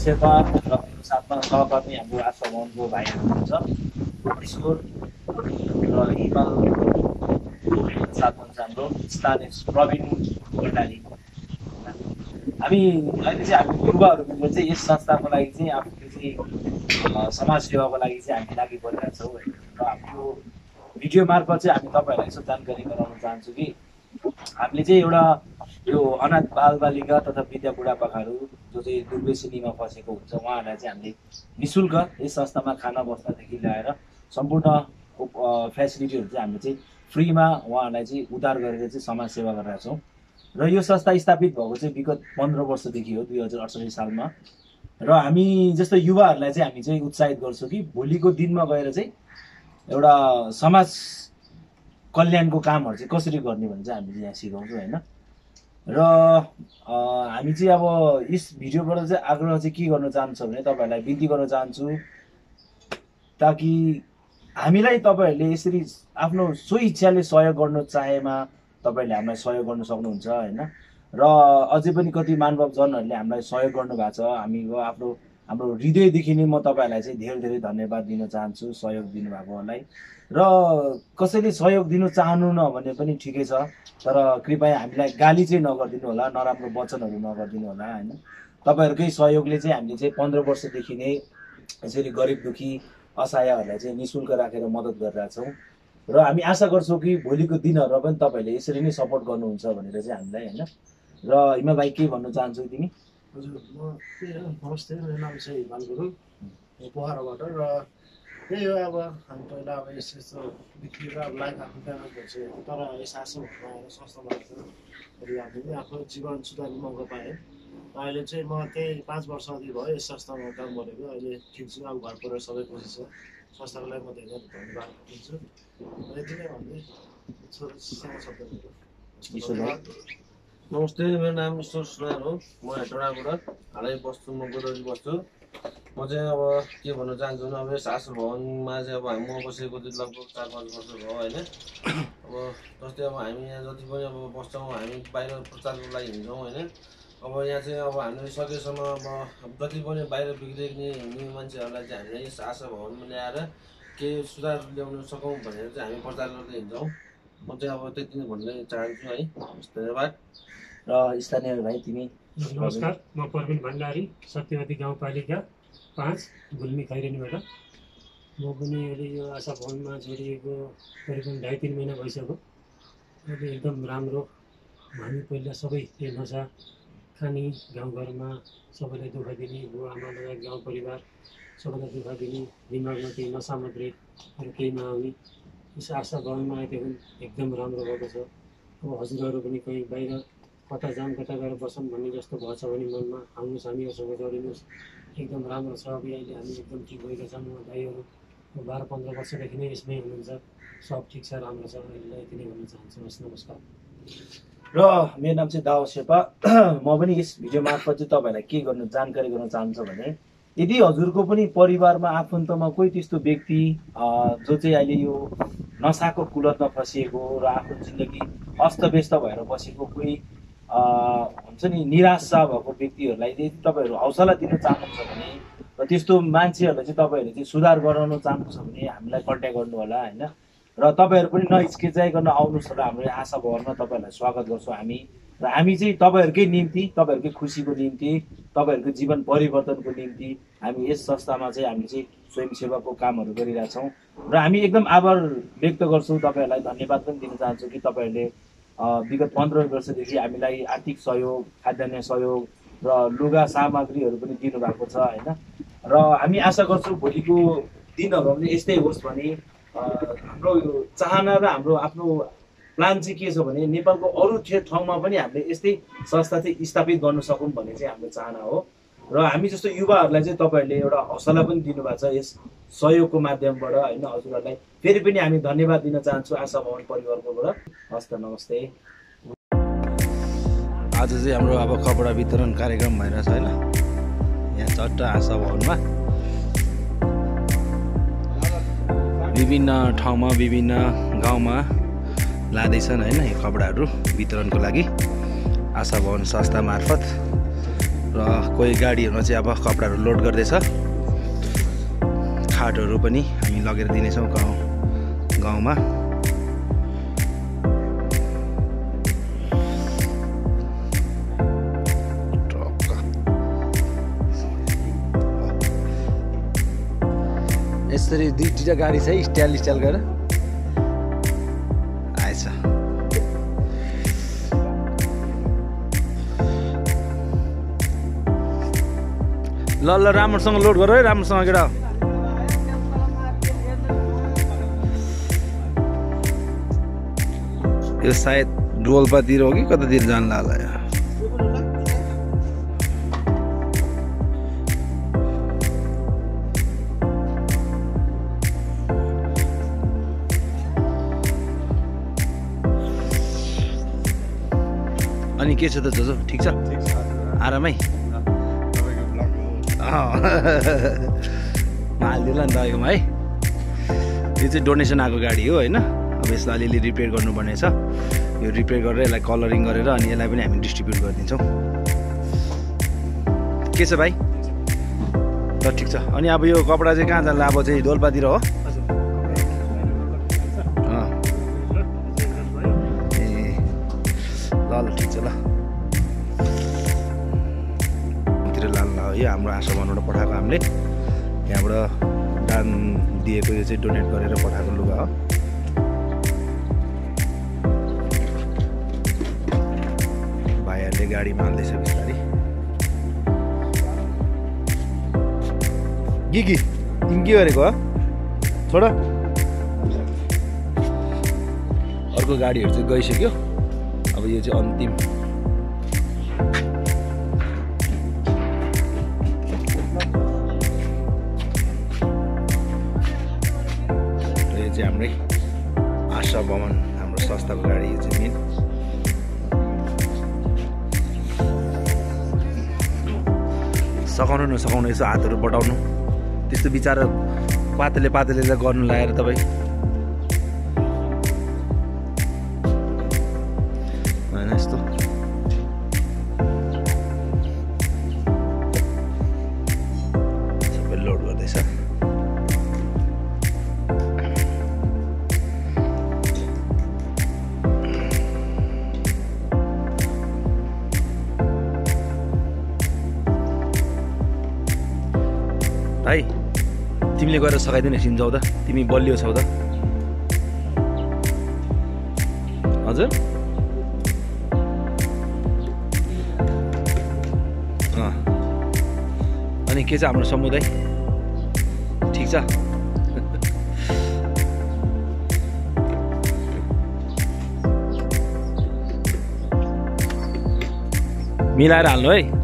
शेर्पा र साथमा सहकर्मी हाम्रो आशा भवनको भाइहरू हुनुहुन्छ किशोर र हिमालको साथ हुन्छ हाम्रो स्थानीय प्रवीण भण्डारी। हामी अहिले चाहिँ हामी युवाहरू मिलेर चाहिँ यस संस्थाको लागि चाहिँ आफूले चाहिँ समाजसेवाको लागि चाहिँ हामी लागि परिरहेका छौँ होइन। र हाम्रो भिडियो मार्फत चाहिँ हामी तपाईँहरूलाई यसो जानकारी गराउन चाहन्छु कि हामीले चाहिँ एउटा यो अनाथ बालबालिका तथा वृद्ध बुढापाकाहरू जो चाहिँ दुर्व्यसनीमा फसेको हुन्छ उहाँहरूलाई चाहिँ हामीले निःशुल्क यस संस्थामा खाना बस्दादेखि ल्याएर सम्पूर्ण फेसिलिटीहरू चाहिँ हामीले चाहिँ फ्रीमा उहाँहरूलाई चाहिँ उद्धार गरेर चाहिँ समाजसेवा गरिरहेका छौँ। र यो संस्था स्थापित भएको चाहिँ विगत 15 वर्षदेखि हो, 2068 सालमा। र हामी जस्तो युवाहरूलाई चाहिँ हामी चाहिँ उत्साहित गर्छौँ कि भोलिको दिनमा गएर चाहिँ एउटा समाज कल्याणको कामहरू चाहिँ कसरी गर्ने भने चाहिँ हामीले यहाँ सिकाउँछौँ होइन। र हामी चाहिँ अब यस भिडियोबाट चाहिँ आग्रह चाहिँ के गर्न चाहन्छ भने तपाईँहरूलाई बिन्ती गर्न चाहन्छु ताकि हामीलाई तपाईँहरूले यसरी आफ्नो स्वइच्छाले सहयोग गर्न चाहेमा तपाईँहरूले हामीलाई सहयोग गर्न सक्नुहुन्छ होइन। र अझै पनि कति मानवजनहरूले हामीलाई सहयोग गर्नुभएको छ, हामीको हाम्रो हृदयदेखि नै म तपाईँहरूलाई चाहिँ धेरै धेरै धन्यवाद दिन चाहन्छु सहयोग दिनुभएकोहरूलाई। र कसैले सहयोग दिनु चाहनु न भने पनि ठिकै छ, तर कृपया हामीलाई गाली चाहिँ नगरिदिनु होला, नराम्रो वचनहरू नगरिदिनु होला होइन। तपाईँहरूकै सहयोगले चाहिँ हामीले चाहिँ 15 वर्षदेखि नै यसरी गरिब दुःखी असहायहरूलाई चाहिँ निःशुल्क राखेर मद्दत गरिरहेछौँ। र हामी आशा गर्छौँ कि भोलिको दिनहरूमा पनि तपाईँहरूले यसरी नै सपोर्ट गर्नुहुन्छ भनेर चाहिँ हामीलाई होइन। र हिमा भाइ के भन्न चाहन्छौ तिमी? हजुर, म नमस्ते, मेरो नाम चाहिँ हिमाल गुरुङ पोखराबाट। र त्यही हो, अब हामी पहिला अब यस्तो बिग्रिएर अब लाइफ आफ्नो फ्यामिली गर्छ, तर यस आश्रमहरूमा आएर संस्थाबाट हामीले आफ्नो जीवन सुधार्ने मौका पाएँ। अहिले चाहिँ म त्यही 5 वर्ष अघि भयो यस संस्थामा काम गरेको, अहिले ठिक छु, अब घर परिवार सबै खुसी छ। संस्थाको लागि म धेरै धन्यवाद दिन्छु। यति नै भन्दै नमस्ते, मेरो नाम ईश्वर सुनार हो, म हेटौँडाबाट हालै बस्छु, म गोदरी बस्छु। म चाहिँ अब के भन्न चाहन्छु भने अब यस आश्रम भवनमा चाहिँ अब म बसेको चाहिँ लगभग 4-5 वर्ष भयो होइन। अब जस्तै अब हामी यहाँ जति पनि अब बस्छौँ, हामी बाहिर प्रचारको लागि हिँड्छौँ होइन। अब यहाँ चाहिँ अब हामीले सकेसम्म अब जति पनि बाहिर बिग्रिने हिँड्ने मान्छेहरूलाई चाहिँ हामीले यस आश्रम भवनमा ल्याएर केही सुधार ल्याउन सकौँ भनेर चाहिँ हामी प्रचार गर्दै हिँड्छौँ। म चाहिँ अब त्यति नै भन्न चाहन्छु है, धन्यवाद। र स्थानीय भाइ तिमी? नमस्कार, म प्रवीण भण्डारी, सत्यवती गाउँपालिका 5 गुल्मी खैरेनीबाट। म पनि अहिले यो आशा भवनमा जोडिएको करिबन 2.5-3 महिना भइसक्यो। अहिले एकदम राम्रो। हामी पहिला सबै त्यही नसा खाने, गाउँघरमा सबैलाई दुःख दिने, बुवा आमा लगायत गाउँ परिवार सबैलाई दुःख दिने, दिमागमा केही नसा मात्रै अरू केही नआउने। यस आशा भवनमा आएदेखि एकदम राम्रो भएको छ। अब हजुरहरू पनि कहीँ बाहिर कता जाम कता गएर बसौँ भन्ने जस्तो भएको छ भने मनमा आउनुहोस्, हामीहरूसँग जोडिनुहोस्, एकदम राम्रो छ। अब अहिले हामी एकदम ठिक भएका छौँ। दाइहरू 12-15 वर्षदेखि नै यसमै हुनुहुन्छ, सब ठिक छ, राम्रो छ। अहिले यति नै भन्न चाहन्छु। हस्, नमस्कार। र मेरो नाम चाहिँ दावा शेर्पा। म पनि यस भिडियो मार्फत चाहिँ तपाईँहरूलाई के गर्नु जानकारी गर्न चाहन्छु भने यदि हजुरको पनि परिवारमा आफन्तमा कोही त्यस्तो व्यक्ति जो चाहिँ अहिले यो नसाको कुलतमा फसिएको र आफ्नो जिन्दगी अस्तव्यस्त भएर बसेको कोही हुन्छ नि निराशा भएको व्यक्तिहरूलाई यदि तपाईँहरू हौसला दिन चाहनुहुन्छ भने र त्यस्तो मान्छेहरूलाई चाहिँ तपाईँहरूले चाहिँ सुधार गराउन चाहनुहुन्छ भने हामीलाई कन्ट्याक्ट गर्नु होला होइन। र तपाईँहरू पनि नहिचकिचाइकन आउनुहोस् र हाम्रो आशा भवनमा तपाईँहरूलाई स्वागत गर्छौँ हामी। र हामी चाहिँ तपाईँहरूकै निम्ति, तपाईँहरूकै खुसीको निम्ति, तपाईँहरूको जीवन परिवर्तनको निम्ति हामी यस संस्थामा चाहिँ हामी चाहिँ स्वयंसेवाको कामहरू गरिरहेछौँ। र हामी एकदम आभार व्यक्त गर्छौँ, तपाईँहरूलाई धन्यवाद पनि दिन चाहन्छौँ कि तपाईँहरूले विगत 15 वर्षदेखि हामीलाई आर्थिक सहयोग, खाद्यान्न सहयोग र लुगा सामग्रीहरू पनि दिनुभएको छ होइन। र हामी आशा गर्छौँ भोलिको दिनहरूमा पनि यस्तै होस् भने हाम्रो यो चाहना र हाम्रो आफ्नो प्लान चाहिँ के छ भने नेपालको अरू ठाउँमा पनि हामीले यस्तै संस्था चाहिँ स्थापित गर्न सकौँ भन्ने चाहिँ हाम्रो चाहना हो। र हामी जस्तो युवाहरूलाई चाहिँ तपाईँहरूले एउटा हौसला पनि दिनुभएको छ यस सहयोगको माध्यमबाट होइन। हजुरहरूलाई फेरि पनि हामी धन्यवाद दिन चाहन्छु आशा भवन परिवारकोबाट। हस् त, नमस्ते। आज चाहिँ हाम्रो अब कपडा वितरण कार्यक्रम भइरहेछ होइन, यहाँ चट्ट आशा भवनमा विभिन्न ठाउँमा विभिन्न गाउँमा लाँदैछन् होइन यो कपडाहरू वितरणको लागि आशा भवन संस्था मार्फत। र कोही गाडीहरूमा चाहिँ अब कपडाहरू लोड गर्दैछ। खाटहरू पनि हामी लगेर दिनेछौँ गाउँमा। यसरी दुईटा गाडी छ स्टाइल गरेर आएछ। ल राम्रोसँग लोड गर है, राम्रोसँग केटा। यो सायद डोल्पातिर हो कि कतातिर जान लाग्ला। अनि के छ त जोजो, ठिक छ? आरामै हालिदिउँला नि तपाईँकोमा है। यो चाहिँ डोनेसन आएको गाडी हो होइन। अब यसलाई अलिअलि रिपेयर गर्नुपर्ने छ। यो रिपेयर गरेर यसलाई कलरिङ गरेर अनि यसलाई पनि हामी डिस्ट्रिब्युट गरिदिन्छौँ। के छ भाइ? ल ठिक छ। अनि अब यो कपडा चाहिँ कहाँ जान्छ? अब चाहिँ डोल्पातिर हो? ल ठिक छ। ल तिर लाल्ला हो। यो हाम्रो आशा भवनबाट पठाएको हामीले यहाँबाट दान दिएको, यो चाहिँ डोनेट गरेर पठाएको लुगा हो। भाइहरूले गाडीमा हाल्दैछ बिस्तारै। के तिमी के गरेको हो? छोड। अर्को गाडीहरू चाहिँ गइसक्यो। अब यो चाहिँ अन्तिम। यो चाहिँ हाम्रै आशा भवन, हाम्रो संस्थाको गाडी यो चाहिँ मेन। सघाउनु नसघाउनु यसो हातहरू बढाउनु, त्यस्तो बिचारा पातले गर्नु लगाएर तपाईँ होइन यस्तो। सबै लोड गर्दैछ। भाइ तिमीले गएर सघाइदिने सिन्जाउ त, तिमी बलियो छौ त। हजुर अनि के छ हाम्रो समुदाय, ठिक छ? मिलाएर हाल्नु है।